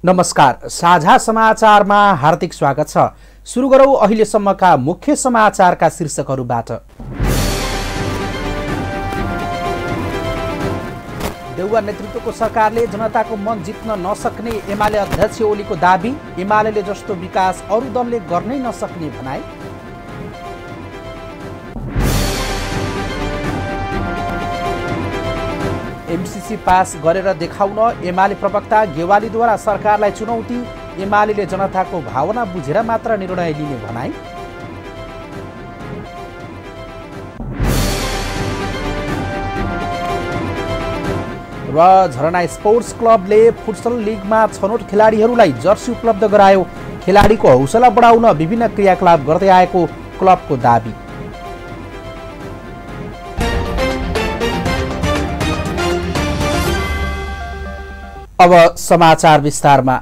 नमस्कार, साझा समाचारमा हार्दिक स्वागत छ। सुरु गरौं अहिलेसम्मका मुख्य समाचारका शीर्षकहरूबाट। देउवा नेतृत्वको सरकारले जनताको मन जित्न नसक्ने एमाले अध्यक्ष ओलीको दाबी। एमाले जस्तो विकास अरू दलले गर्नै नसक्ने भनाई। एमसीसी पास गरेर देखाउन एमाले प्रवक्ता गेवालीद्वारा सरकारलाई चुनौती। एमाले जनताको भावना बुझेर मात्र निर्णय लिने भनाई। र झरना स्पोर्ट्स क्लबले फुटसल लिगमा छनौट खेलाडीहरूलाई जर्सी उपलब्ध गरायो। खेलाडीको हौसला बढाउन विभिन्न क्रियाकलाप गर्दै आएको क्लबको दाबी। अब समाचार विस्तारमा।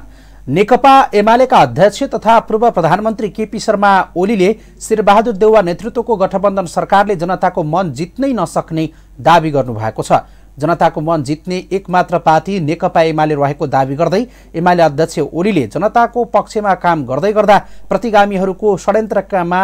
नेकपा एमालेका अध्यक्ष तथा पूर्व प्रधानमन्त्री केपी शर्मा ओलीले शेरबहादुर देउवा नेतृत्वको गठबन्धन सरकारले जनताको मन जित्नै नसक्ने दाबी गर्नुभएको छ। जनताको मन जित्ने एकमात्र पार्टी नेकपा एमाले रहेको दाबी गर्दै एमाले अध्यक्ष ओलीले जनताको पक्षमा काम गर्दै गर्दा प्रतिगामीहरूको षड्यन्त्रमा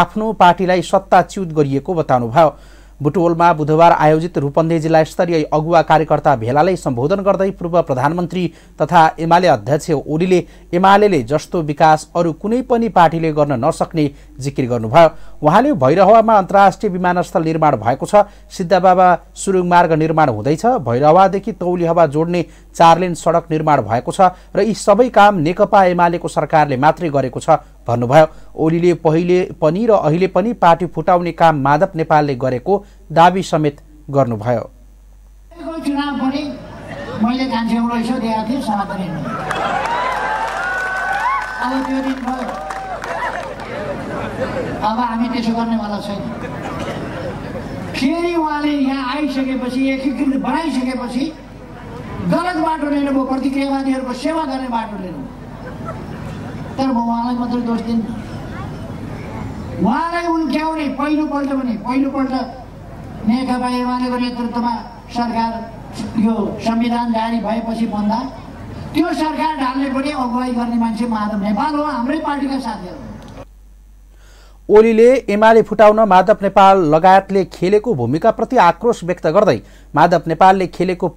आफ्नो पार्टीलाई सत्ताच्युत गरिएको बताउनुभयो। बुटवलमा बुधबार आयोजित रूपन्देही जिल्ला स्तरीय अगुवा कार्यकर्ता भेलालाई सम्बोधन गर्दै पूर्व प्रधानमन्त्री तथा एमाले अध्यक्ष ओलीले एमाले जस्तो विकास अरू कुनै पनि पार्टीले गर्न नसक्ने जिकिर गर्नुभयो। उहाँले भैरहवामा अन्तर्राष्ट्रिय विमानस्थल निर्माण भएको छ। सिद्धबाबा सुरुङ मार्ग निर्माण हुँदैछ। भैरहवादेखि तौलिहवा जोड्ने 4 लेन सडक निर्माण भएको छ र यी सबै काम नेकपा एमालेको सरकारले मात्रै गरेको छ भन्नुभयो। ओलीले पहिले पनि र अहिले पनि पार्टी फुटाउने काम माधव नेपालले गरेको दाबी समेत गर्नुभयो। अब हामी त्यसो गर्नेवाला छैन। फेरि उहाँले यहाँ आइसकेपछि एकीकृत बनाइसकेपछि गलत बाटो लिनुभयो, प्रतिक्रियावादीहरूको सेवा गर्ने बाटो लिनुभयो। तर म उहाँलाई मात्रै दोष दिन्न, उहाँलाई उल्क्याउने पहिलोपल्ट नेकपा एमालेको नेतृत्वमा सरकार यो संविधान जारी भएपछि भन्दा त्यो सरकार ढाल्ने पनि अगुवाई गर्ने मान्छे माधव नेपाल हो, हाम्रै पार्टीका साथीहरू। ओलीले एमाले फुटाउन माधव नेपाल लगायतले खेलेको भूमिकाप्रति आक्रोश व्यक्त गर्दै माधव नेपालले खोलेको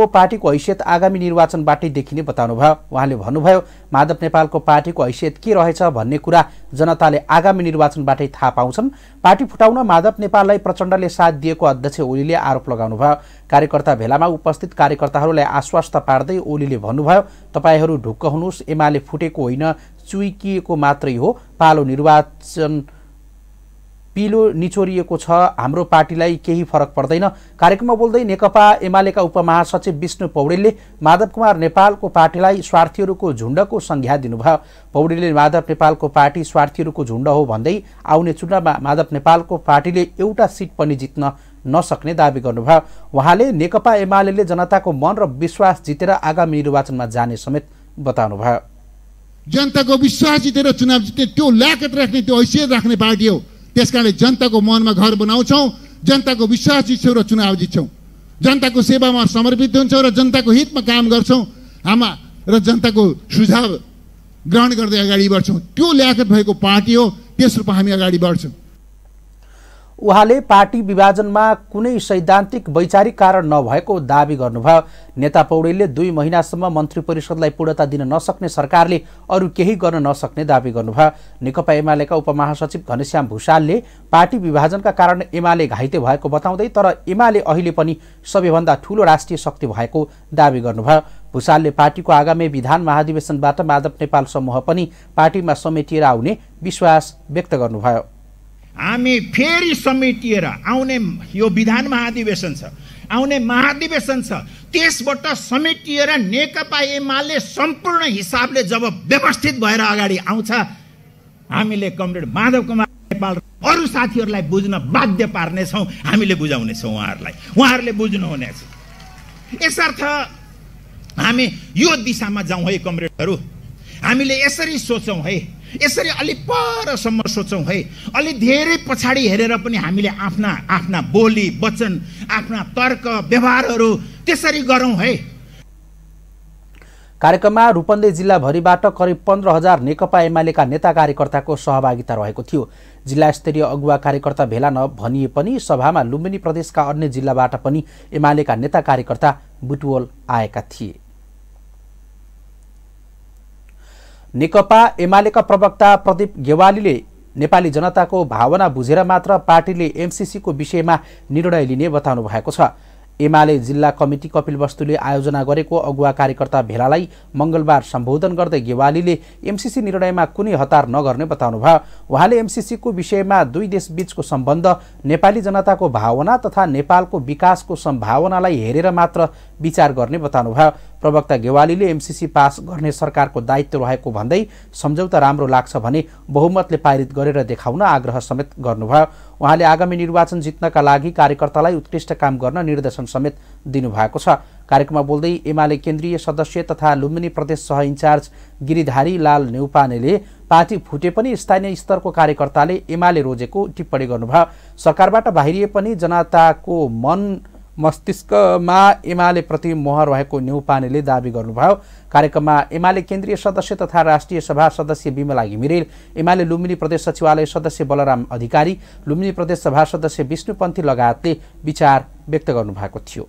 पार्टीको हैसियत आगामी निर्वाचनबाटै देखिने बताउनुभयो। उहाँले भन्नुभयो, माधव नेपालको पार्टीको हैसियत के रहेछ भन्ने कुरा जनताले आगामी निर्वाचनबाटै थाहा पाउँछन्। पार्टी फुटाउन माधव नेपाललाई प्रचण्डले साथ दिएको अध्यक्ष ओलीले आरोप लगाउनुभयो। कार्यकर्ता भेलामा उपस्थित कार्यकर्ताहरूलाई आश्वस्त पार्दै ओलीले भन्नुभयो, तपाईहरू ढुक्क हुनुहोस्, एमाले फुटेको होइन, चुइकिएको मात्रै हो। पालो निर्वाचन पिलो निचोरिएको छ, हाम्रो पार्टीलाई केही फरक पर्दैन। कार्यक्रममा बोल्दै नेकपा एमालेका उपमहासचिव विष्णु पौडेलले माधव कुमार नेपालको पार्टीलाई स्वार्थीहरूको झुण्डको संज्ञा दिनुभयो। पौडेलले माधव नेपालको पार्टी स्वार्थीहरूको झुण्ड हो भन्दै आउने चुनावमा माधव नेपालको पार्टीले एउटा सिट पनि जित्न नसक्ने दाबी गर्नुभयो। उहाँले नेकपा एमाले जनताको मन र विश्वास जितेर आगामी निर्वाचनमा जाने समेत बताउनुभयो। जनताको विश्वास जितेर चुनाव जित्ने त्यो ल्याकत राख्ने, त्यो हैसियत राख्ने पार्टी हो। त्यसकारणले जनताको मनमा घर बनाउँछौँ, जनताको विश्वास जित्छौँ र चुनाव जित्छौँ। जनताको सेवामा समर्पित हुन्छौँ र जनताको हितमा काम गर्छौँ र जनताको सुझाव ग्रहण गर्दै अगाडि बढ्छौँ। त्यो ल्याकत भएको पार्टी हो, त्यस रूपमा हामी अगाडि बढ्छौँ। उहाँले पार्टी विभाजनमा कुनै सैद्धान्तिक वैचारिक कारण नभएको दाबी गर्नुभयो। नेता पौडेलले 2 महिनासम्म मन्त्री परिषदलाई पूर्णता दिन नसक्ने सरकारले अरू केही गर्न नसक्ने दाबी गर्नुभयो। नेकपा एमालेका उपमहासचिव घनश्याम भुषालले पार्टी विभाजनका कारण एमाले घाइते भएको बताउँदै तर एमाले अहिले पनि सबैभन्दा ठूलो राष्ट्रिय शक्ति भएको दाबी गर्नुभयो। भुषालले पार्टीको आगामी विधान महाधिवेशनबाट माधव नेपाल समूह पनि पार्टीमा समेटिएर आउने विश्वास व्यक्त गर्नुभयो। हामी फेरि समेटिएर आउने यो विधान महाधिवेशन छ, आउने महाधिवेशन छ, त्यसबाट समेटिएर नेकपा एमाले सम्पूर्ण हिसाबले जब व्यवस्थित भएर अगाडि आउँछ, हामीले कमरेड माधव कुमार नेपाल अरू साथीहरूलाई बुझ्न बाध्य पार्नेछौँ, हामीले बुझाउनेछौँ उहाँहरूलाई, उहाँहरूले बुझ्नुहुनेछ। यसर्थ हामी यो दिशामा जाउँ है कमरेडहरू। हामीले यसरी सोचौँ है, यसरी अलि परसम्म सोचौँ है, अलि धेरै पछाडि हेरेर पनि हामीले आफ्ना बोली वचन, आफ्ना तर्क व्यवहारहरू त्यसरी गरौँ है। कार्यक्रममा रूपन्देही जिल्लाभरिबाट करिब 15,000 नेकपा एमालेका नेता कार्यकर्ताको सहभागिता रहेको थियो। जिल्ला स्तरीय अगुवा कार्यकर्ता भेला नभनिए पनि सभामा लुम्बिनी प्रदेशका अन्य जिल्लाबाट पनि एमालेका नेता कार्यकर्ता बुटवल आएका थिए। नेकपा एमालेका प्रवक्ता प्रदीप गेवालीले नेपाली जनताको भावना बुझेर मात्र पार्टीले एमसीसीको विषयमा निर्णय लिने बताउनु भएको छ। एमाले जिल्ला कमिटी कपिलवस्तुले आयोजना गरेको अगुवा कार्यकर्ता भेलालाई मंगलबार सम्बोधन गर्दै गेवालीले एमसीसी निर्णयमा कुनै हतार नगर्ने बताउनुभयो। उहाँले एमसीसीको विषयमा दुई देशबीचको सम्बन्ध, नेपाली जनताको भावना तथा नेपालको विकासको सम्भावनालाई हेरेर मात्र विचार गर्ने बताउनुभयो। प्रवक्ता गेवालीले एमसीसी पास गर्ने सरकारको दायित्व रहेको भन्दै सम्झौता राम्रो लाग्छ भने बहुमतले पारित गरेर देखाउन आग्रह समेत गर्नुभयो। उहाँले आगामी निर्वाचन जित्नका लागि कार्यकर्तालाई उत्कृष्ट काम गर्न निर्देशन समेत दिनुभएको छ। कार्यक्रममा बोल्दै एमाले केन्द्रीय सदस्य तथा लुम्बिनी प्रदेश सह इन्चार्ज गिरिधारी लाल नेउपानेले पार्टी फुटे पनि स्थानीय स्तरको कार्यकर्ताले एमाले रोजेको टिप्पणी गर्नुभयो। सरकारबाट बाहिरिए पनि जनताको मन मस्तिष्कमा एमाले प्रति मोह रहेको नेउपानेले दावी गर्नुभयो। कार्यक्रममा एमाले केन्द्रीय सदस्य तथा राष्ट्रिय सभा सदस्य बिमला घिमिरेल, एमाले लुम्बिनी प्रदेश सचिवालय सदस्य बलराम अधिकारी, लुम्बिनी प्रदेश सभा सदस्य विष्णुपन्थी लगायतले विचार व्यक्त गर्नुभएको थियो।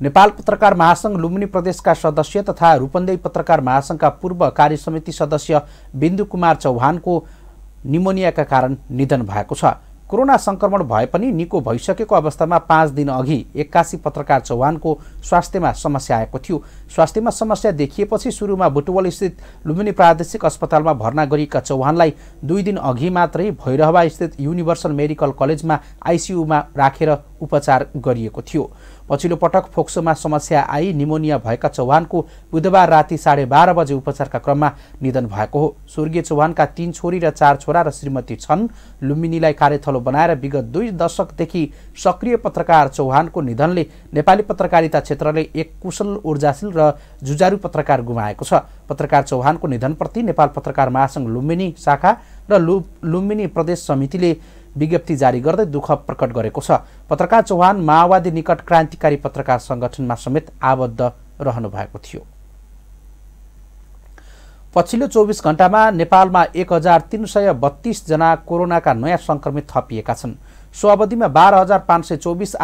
नेपाल पत्रकार महासंघ लुम्बिनी प्रदेशका सदस्य तथा रूपन्देही पत्रकार महासंघका पूर्व कार्यसमिति सदस्य बिन्दु कुमार चौहानको निमोनियाका कारण निधन भएको छ। कोरोना संक्रमण भए पनि निको भइसकेको अवस्थामा 5 दिन अघि 81 पत्रकार चौहानको स्वास्थ्यमा समस्या आएको थियो। स्वास्थ्यमा समस्या देखिएपछि सुरुमा बुटवल स्थित लुम्बिनी प्रादेशिक अस्पतालमा भर्ना गरिएका चौहानलाई 2 दिन अघि मात्रै भैरहवा स्थित युनिभर्सल मेडिकल कलेजमा आइसियुमा राखेर उपचार गरिएको थियो। पछिल्लो पटक फोक्सोमा समस्या आई निमोनिया भएका चौहानको बुधबार राति 12:30 बजे उपचारका क्रममा निधन भएको हो। स्वर्गीय चौहानका 3 छोरी र 4 छोरा र श्रीमती छन्। लुम्बिनीलाई कार्यथलो बनाएर विगत 2 दशकदेखि सक्रिय पत्रकार चौहानको निधनले नेपाली पत्रकारिता क्षेत्रले एक कुशल ऊर्जाशील र जुझारु पत्रकार गुमाएको छ। पत्रकार चौहानको निधनप्रति नेपाल पत्रकार महासंघ लुम्बिनी शाखा र लुम्बिनी प्रदेश समितिले विज्ञप्ति जारी गर्दै दुःख प्रकट गरेको छ। पत्रकार चौहान माओवादी निकट क्रान्तिकारी पत्रकार संगठनमा समेत आबद्ध रहनु भएको थियो। पछिल्लो 24 घण्टामा नेपालमा 1332 जना कोरोनाका नयाँ संक्रमित थपिएका छन्। सो अवधिमा 12,524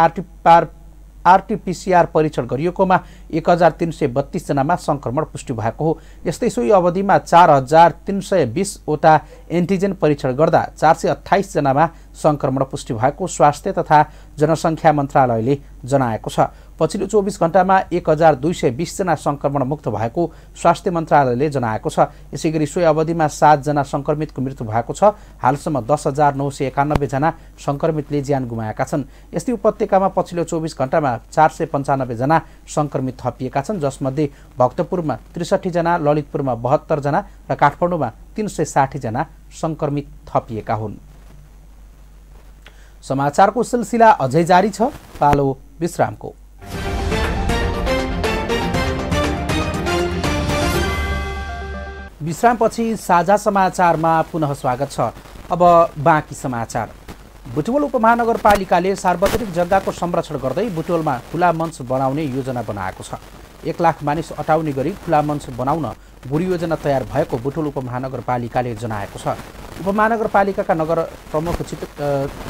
आरटीपीसीआर परीक्षण गरिएकोमा 1332 जनामा संक्रमण पुष्टि भएको हो। यस्तै सोही अवधिमा 4320 वटा एन्टिजेन परीक्षण गर्दा 428 जनामा संक्रमण पुष्टि भएको स्वास्थ्य तथा जनसङ्ख्या मन्त्रालयले जनाएको छ। पछिल्लो 24 घण्टामा 1220 जना संक्रमण मुक्त भएको स्वास्थ्य मन्त्रालयले जनाएको छ। यसैगरी सोही अवधिमा 7 जना संक्रमितको मृत्यु भएको छ। हालसम्म 10,991 जना संक्रमितले ज्यान गुमाएका छन्। यस्तै उपत्यकामा पछिल्लो 24 घण्टामा 495 जना संक्रमित थपिएका छन्, जसमध्ये भक्तपुरमा 63 जना, ललितपुरमा 72 जना र काठमाडौँमा 360 जना संक्रमित थपिएका हुन्। समाचारको सिलसिला अझै जारी छ, पालो विश्रामको। विश्रामपछि साझा समाचारमा पुनः स्वागत छ। अब बाँकी समाचार। बुटवल उपमहानगरपालिकाले सार्वजनिक जग्गाको संरक्षण गर्दै बुटवलमा खुला मञ्च बनाउने योजना बनाएको छ। 1 लाख मानिस अटाउने गरी खुला मञ्च बनाउन गुरु योजना तयार भएको बुटवल उपमहानगरपालिकाले जनाएको छ। उपमहानगरपालिकाका नगर प्रमुख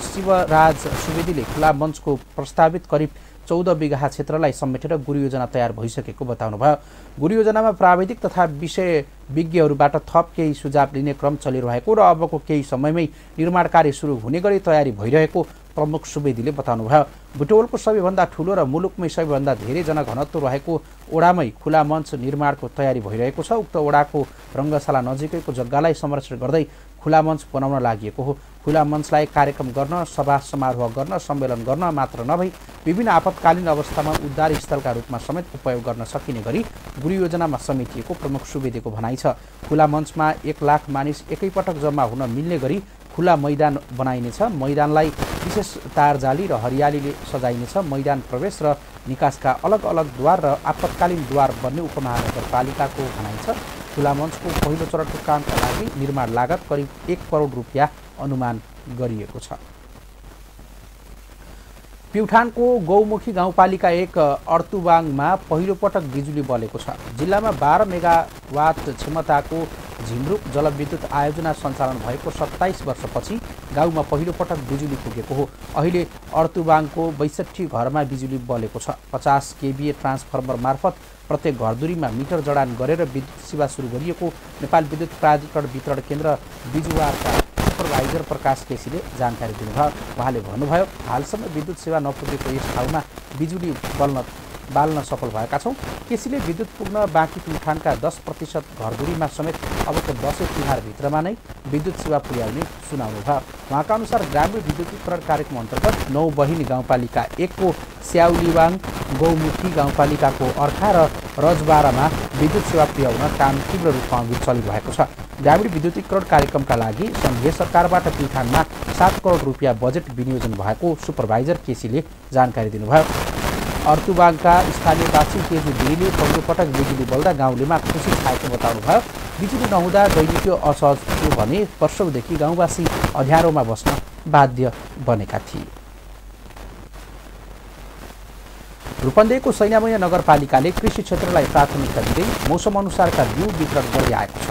शिवराज सुवेदीले खुला मञ्चको प्रस्तावित करिब 14 बिघा क्षेत्रलाई समेटेर गुरु योजना तयार भइसकेको बताउनुभयो। गुरु योजनामा प्राविधिक तथा विषय विज्ञहरूबाट थप केही सुझाव लिने क्रम चलिरहेको र अबको केही समयमै निर्माण कार्य सुरु हुने गरी तयारी भइरहेको प्रमुख सुवेदीले बताउनुभयो। बुटवलको सबैभन्दा ठूलो र मुलुकमै सबैभन्दा धेरै जनघनत्व रहेको ओडामै खुला मञ्च निर्माणको तयारी भइरहेको छ। उक्त ओडाको रङ्गशाला नजिकैको जग्गालाई संरक्षण गर्दै खुला मञ्च बनाउन लागि हो। खुला मञ्चलाई कार्यक्रम गर्न, सभा समारोह गर्न, सम्मेलन गर्न मात्र नभई विभिन्न आपतकालीन अवस्थामा उद्धार स्थलका रूपमा समेत उपयोग गर्न सकिने गरी गुरु योजनामा समेटिएको प्रमुख सुवेदीको भनाइ छ। खुला मञ्चमा 1 लाख मानिस एकैपटक जम्मा हुन मिल्ने गरी खुला मैदान बनाइनेछ। मैदानलाई विशेष तार जाली र हरियालीले सजाइनेछ। मैदान प्रवेश र निकासका अलग अलग द्वार र आपतकालीन द्वार बन्ने उपमहानगरपालिकाको भनाइ छ। खुला मञ्चको पहिलो चरणको कामका लागि निर्माण लागत करिब 1 करोड रुपियाँ अनुमान गरिएको छ। प्युठानको गौमुखी गाउँपालिका 1 अर्तुबाङमा पहिलो पटक बिजुली बलेको छ। जिल्लामा 12 मेगावाट क्षमताको झिमरुक जलविद्युत आयोजना सञ्चालन भएको 27 वर्षपछि गाउँमा पहिलो पटक बिजुली पुगेको हो। अहिले अर्तुबाङको 62 घरमा बिजुली बलेको छ। 50 केभीए ट्रान्सफर्मर मार्फत प्रत्येक घरधुरीमा मिटर जडान गरेर विद्युत सेवा सुरु गरिएको नेपाल विद्युत प्राधिकरण वितरण केन्द्र बिजुवारका सुपरभाइजर प्रकाश केसीले जानकारी दिनुभयो। उहाँले भन्नुभयो, हालसम्म विद्युत सेवा नपुगेको यस ठाउँमा बिजुली बाल्न सफल भएका छौँ। केसीले विद्युत पुग्न बाँकी प्युठानका 10% घरधुरीमा समेत अबको दशैँ तिहारभित्रमा नै विद्युत सेवा पुर्याउने सुनाउनुभयो। उहाँका अनुसार ग्रामीण विद्युतीकरण कार्यक्रम अन्तर्गत 9 बहिनी गाउँपालिका 1 को स्याउलीवाङ गौमुखी गाउँपालिकाको अर्खा र रजबारामा विद्युत सेवा पुर्याउन काम तीव्र रूपमा अघि चलिरहेको छ। ग्रामीण विद्युतीकरण कार्यक्रमका लागि सङ्घीय सरकारबाट प्युठानमा 7 करोड रुपियाँ बजेट विनियोजन भएको सुपरभाइजर केसीले जानकारी दिनुभयो। अर्तुबाङका स्थानीयवासी तेजु गिरीले पहिलो पटक बिजुली बल्दा गाउँलेमा खुसी छाएको बताउनुभयो। बिजुली नहुँदा दैनिकीय असहज थियो भने वर्षौँदेखि गाउँवासी अँध्यारोमा बस्न बाध्य बनेका थिए। रूपन्देहीको सैनामैया नगरपालिकाले कृषि क्षेत्रलाई प्राथमिकता दिँदै मौसम अनुसारका बिउ वितरण गर्दै आएको छ।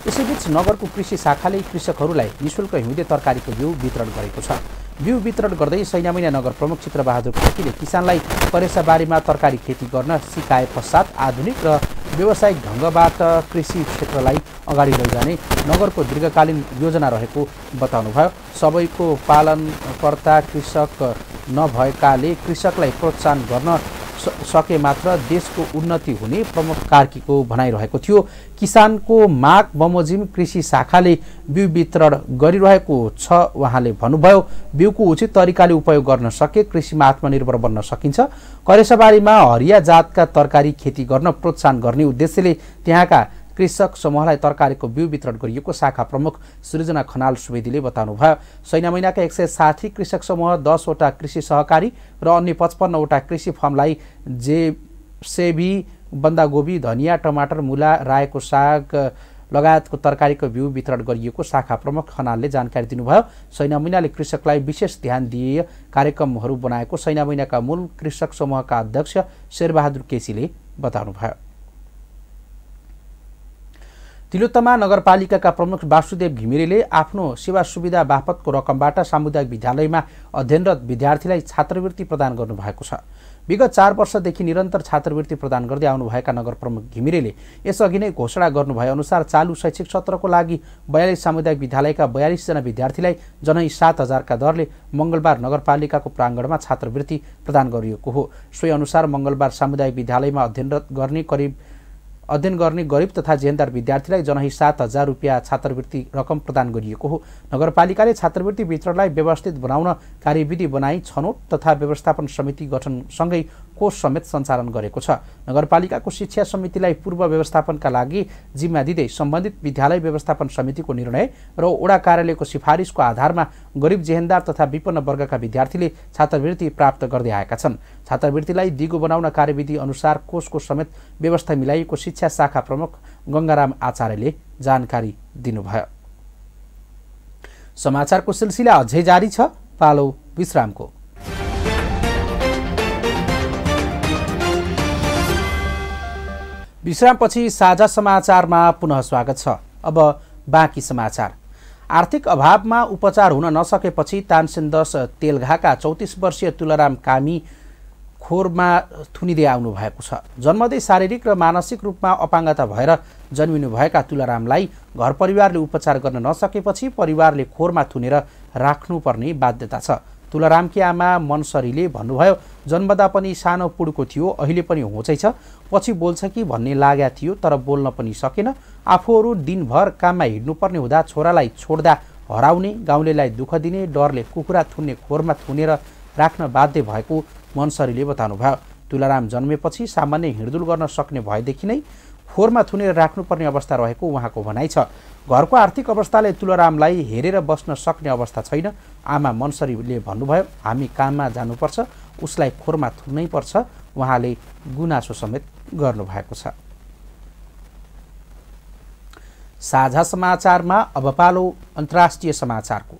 यसैबीच नगरको कृषि शाखाले कृषकहरूलाई निःशुल्क हिउँदे तरकारीको बिउ वितरण गरेको छ। बिउ वितरण गर्दै सैनामैया नगर प्रमुख चित्रबहादुर कार्कीले किसानलाई परेसाबारीमा तरकारी खेती गर्न सिकाए पश्चात आधुनिक र व्यावसायिक ढङ्गबाट कृषि क्षेत्रलाई अगाडि लैजाने नगरको दीर्घकालीन योजना रहेको बताउनुभयो। सबैको पालनकर्ता कृषक नभएकाले कृषकलाई प्रोत्साहन गर्न सके मात्र देशको उन्नति हुने प्रमुख कार्कीको भनाइरहेको थियो। किसानको माग बमोजिम कृषि शाखाले बिउ वितरण गरिरहेको छ। उहाँले भन्नुभयो, बिउको उचित तरिकाले उपयोग गर्न सके कृषिमा आत्मनिर्भर बन्न सकिन्छ। करेसाबारीमा हरिया जातका तरकारी खेती गर्न प्रोत्साहन गर्ने उद्देश्यले त्यहाँका कृषक समूहलाई तरकारीको बिउ वितरण गरिएको शाखा प्रमुख सृजना खनाल सुवेदीले बताउनुभयो। सैनामैनाका 160 कृषक समूह, 10 वटा कृषि सहकारी र अन्य 55 वटा कृषि फर्मलाई जेसेबी, बन्दागोभी, धनियाँ, टमाटर, मुला, रायोको साग लगायतको तरकारीको बिउ वितरण गरिएको शाखा प्रमुख खनालले जानकारी दिनुभयो। सैनामैनाले कृषकलाई विशेष ध्यान दिए कार्यक्रमहरू बनाएको सैनामैनाका मूल कृषक समूहका अध्यक्ष शेरबहादुर केसीले बताउनुभयो। तिलोत्तमा नगरपालिकाका प्रमुख वासुदेव घिमिरेले आफ्नो सेवा सुविधा बापतको रकमबाट सामुदायिक विद्यालयमा अध्ययनरत विद्यार्थीलाई छात्रवृत्ति प्रदान गर्नुभएको छ। विगत 4 वर्षदेखि निरन्तर छात्रवृत्ति प्रदान गर्दै आउनुभएका नगर प्रमुख घिमिरेले यसअघि नै घोषणा गर्नुभए अनुसार चालु शैक्षिक सत्रको लागि 42 सामुदायिक विद्यालयका 42 जना विद्यार्थीलाई जनै 7,000 का दरले मंगलबार नगरपालिकाको प्राङ्गणमा छात्रवृत्ति प्रदान गरिएको हो। सोही अनुसार मंगलबार सामुदायिक विद्यालयमा अध्ययन गर्ने गरिब तथा जेहेन्दार विद्यार्थीलाई जनै 7,000 रुपियाँ छात्रवृत्ति रकम प्रदान गरिएको हो। नगरपालिकाले छात्रवृत्ति वितरणलाई व्यवस्थित बनाउन कार्यविधि बनाई छनौट तथा व्यवस्थापन समिति गठनसँगै कोष समेत सञ्चालन गरेको छ। नगरपालिकाको शिक्षा समितिलाई पूर्व व्यवस्थापनका लागि जिम्मा दिँदै सम्बन्धित विद्यालय व्यवस्थापन समितिको निर्णय र वडा कार्यालयको सिफारिसको आधारमा गरिब जेहेन्दार तथा विपन्न वर्गका विद्यार्थीले छात्रवृत्ति प्राप्त गर्दै आएका छन्। छात्रवृत्तिलाई दिगो बनाउन कार्यविधि अनुसार कोषको समेत व्यवस्था मिलाइएको शिक्षा शाखा प्रमुख गंगाराम आचार्यले जानकारी दिनुभयो। समाचारको सिलसिला अझै जारी छ, पालो विश्रामको। विश्रामपछि साझा समाचारमा पुनः स्वागत छ। अब बाँकी समाचार। आर्थिक अभावमा उपचार हुन नसकेपछि तानसेन 10 तेलघाका 34 वर्षीय तुलाराम कामी खोरमा थुनिँदै आउनु भएको छ। जन्मदै शारीरिक र मानसिक रूपमा अपाङ्गता भएर जन्मिनुभएका तुलारामलाई घर परिवारले उपचार गर्न नसकेपछि परिवारले खोरमा थुनेर राख्नुपर्ने बाध्यता छ। तुलारामकी आमा मनसरीले भन्नुभयो, जन्मदा पनि सानो पुड्को थियो, अहिले पनि होचै छ, पछि बोल्छ कि भन्ने लाग्या थियो तर बोल्न पनि सकेन। आफूहरू दिनभर काममा हिँड्नुपर्ने हुँदा छोरालाई छोड्दा हराउने, गाउँलेलाई दुःख दिने डरले कुखुरा थुन्ने खोरमा थुनेर राख्न बाध्य भएको मनसरीले बताउनुभयो। तुलाराम जन्मेपछि सामान्य हिँडडुल गर्न सक्ने भएदेखि नै फोहोरमा थुनेर राख्नुपर्ने अवस्था रहेको उहाँको भनाइ छ। घरको आर्थिक अवस्थाले तुलरामलाई हेरेर बस्न सक्ने अवस्था छैन। आमा मनसरीले भन्नुभयो, हामी काममा जानुपर्छ, उसलाई फोहोरमा थुन्नै पर्छ। उहाँले गुनासो समेत गर्नुभएको छ। साझा समाचारमा अब पालो अन्तर्राष्ट्रिय समाचारको।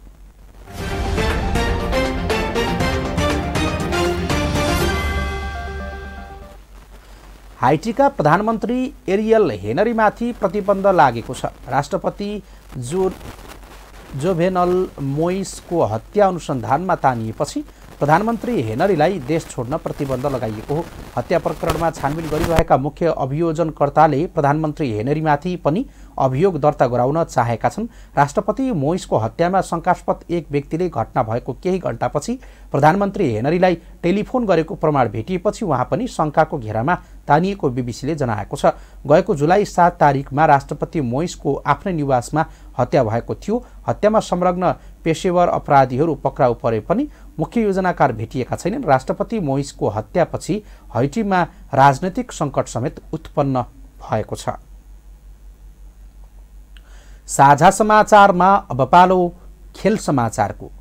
हाइटीका प्रधानमन्त्री एरियल हेनरीमाथि प्रतिबन्ध लागेको छ। राष्ट्रपति जोभेनल मोइसको हत्या अनुसन्धानमा तानिएपछि प्रधानमन्त्री हेनरीलाई देश छोड्न प्रतिबन्ध लगाइएको हो। हत्या प्रकरणमा छानबिन गरिरहेका मुख्य अभियोजनकर्ताले प्रधानमन्त्री हेनरीमाथि पनि अभियोग दर्ता गराउन चाहेका छन्। राष्ट्रपति मोइसको हत्यामा शङ्कास्पद एक व्यक्तिले घटना भएको केही घण्टापछि प्रधानमन्त्री हेनरीलाई टेलिफोन गरेको प्रमाण भेटिएपछि उहाँ पनि शङ्काको घेरामा तानिएको बीबीसीले जनाएको छ। गएको जुलाई 7 तारिकमा राष्ट्रपति मोइसको आफ्नै निवासमा हत्या भएको थियो। हत्यामा संलग्न पेशेवर अपराधीहरू पक्राउ परे पनि मुख्य योजनाकार भेटिएका छैनन्। राष्ट्रपति मोइसको हत्यापछि हाइटीमा राजनैतिक सङ्कट समेत उत्पन्न भएको छ। साझा समाचारमा अब पालो खेल समाचारको।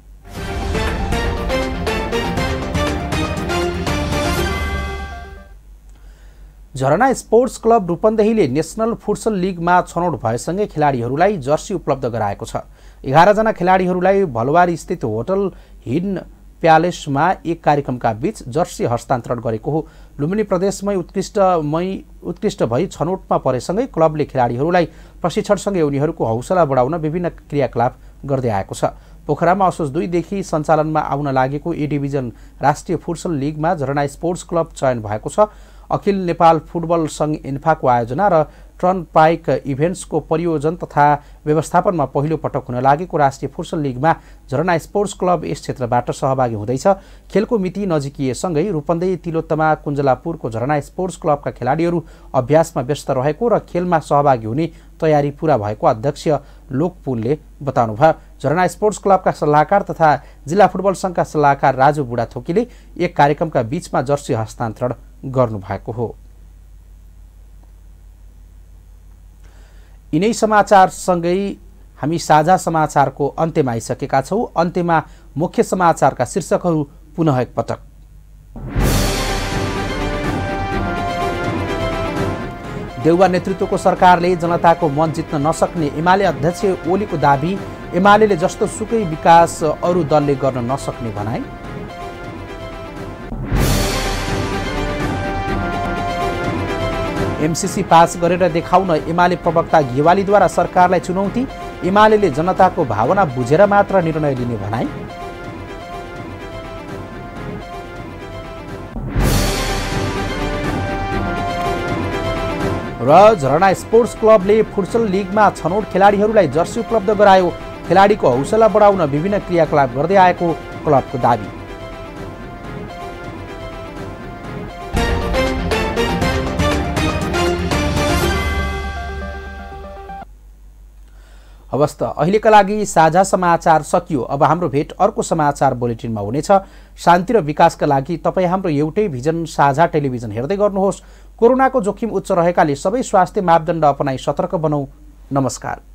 झरना स्पोर्ट्स क्लब रूपन्देहीले नेसनल फुटसल लिगमा छनौट भएसँगै खेलाडीहरूलाई जर्सी उपलब्ध गराएको छ। 11 जना खेलाडीहरूलाई भलवारी स्थित होटल हिडन प्यालेसमा एक कार्यक्रमका बीच जर्सी हस्तान्तरण गरेको हो। लुम्बिनी प्रदेशमै उत्कृष्ट भई छनौटमा परेसँगै क्लबले खेलाडीहरूलाई प्रशिक्षणसँगै उनीहरूको हौसला बढाउन विभिन्न क्रियाकलाप गर्दै आएको छ। पोखरामा असोज 2 देखि सञ्चालनमा आउन लागेको ए डिभिजन राष्ट्रिय फुटसल लिगमा झरना स्पोर्ट्स क्लब चयन भएको छ। अखिल नेपाल फुटबल सङ्घ इन्फाको आयोजना र टर्नपाइक इभेन्ट्सको परियोजन तथा व्यवस्थापनमा पहिलो पटक हुन लागेको राष्ट्रिय फुटसल लिगमा झरना स्पोर्ट्स क्लब यस क्षेत्रबाट सहभागी हुँदैछ। खेलको मिति नजिकिएसँगै रूपन्देही तिलोत्तमा कुञ्जलापुरको झरना स्पोर्ट्स क्लबका खेलाडीहरू अभ्यासमा व्यस्त रहेको र खेलमा सहभागी हुने तयारी पूरा भएको अध्यक्ष लोकपुलले बताउनुभयो। झरना स्पोर्ट्स क्लबका सल्लाहकार तथा जिल्ला फुटबल सङ्घका सल्लाहकार राजु बुढाथोकीले एक कार्यक्रमका बीचमा जर्सी हस्तान्तरण गर्नुभएको हो। यिनै समाचारसँगै हामी साझा समाचारको अन्त्यमा आइसकेका छौँ। अन्त्यमा मुख्य समाचारका शीर्षकहरू पुनः एकपटक। देउवा नेतृत्वको सरकारले जनताको मन जित्न नसक्ने एमाले अध्यक्ष ओलीको दाबी। एमालेले जस्तो सुकै विकास अरू दलले गर्न नसक्ने भनाई। एमसीसी पास गरेर देखाउन एमाले प्रवक्ता घेवालीद्वारा सरकारलाई चुनौती। एमालेले जनताको भावना बुझेर मात्र निर्णय लिने भनाई। र झरना स्पोर्ट्स क्लबले फुटसल लिगमा छनौट खेलाडीहरूलाई जर्सी उपलब्ध गरायो। खेलाडीको हौसला बढाउन विभिन्न क्रियाकलाप गर्दै आएको क्लबको दाबी। हवस् त अहिलेका लागि साझा समाचार सकियो। अब हाम्रो भेट अर्को समाचार बुलेटिनमा हुनेछ। शान्ति र विकासका लागि तपाईँ हाम्रो एउटै भिजन साझा टेलिभिजन हेर्दै गर्नुहोस्। कोरोनाको जोखिम उच्च रहेकाले सबै स्वास्थ्य मापदण्ड अपनाई सतर्क बनौँ। नमस्कार।